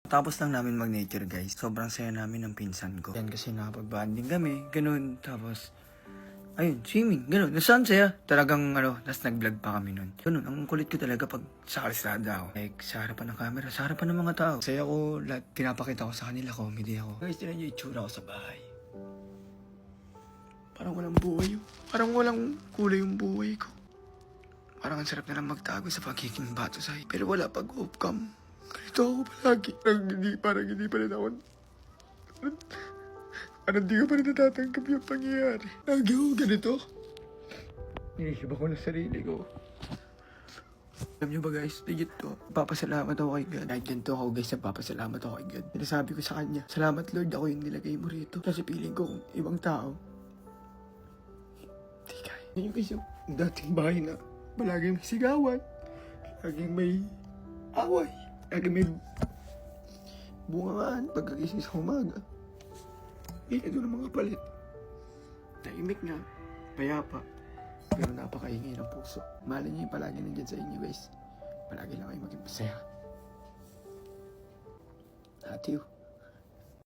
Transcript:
Tapos lang namin mag-nature guys. Sobrang saya namin ng pinsan ko. Yan kasi nakapag-banding kami. Ganun. Tapos, ayun, swimming. Ganun. Nasaan saya? Talagang tas nag-vlog pa kami nun. Ganun. Ang kulit ko talaga pag sa kalsada ako. Like, sa harapan ng camera, sa harapan ng mga tao. Saya ko, lahat pinapakita ko sa kanila, comedy ako. Guys, tinan nyo yung itsura ko sa bahay. Parang walang buhay yun. Parang walang kulay yung buhay ko. Parang ang sarap na lang magtago sa pagiging bato sa'yo. Pero wala pag off-cam. Ganito ako palagi. Parang hindi pa rin ako. Parang hindi ko pa rin natatanggap yung pangyayari. Lagi ako ganito. Nilisip ako ng sarili ko. Alam nyo ba guys, legit to. Papasalamat ako kay God. Kahit ganito ako guys, papasalamat ako kay God. Sinasabi ko sa kanya, salamat Lord, ako yung nilagay mo rito. Kasi feeling ko kung ibang tao, di kaya. Yan yung guys yung dating bahay na palaging may sigawan. Laging may away. Laging may bungaan pagkagising sa umaga. Ito ng mga palit. Tahimik nga, payapa. Pero napakaingay ng puso. Mahalin niyo yung palagi nandiyan sa inyo guys. Palagi lang kayo maging masaya. At you.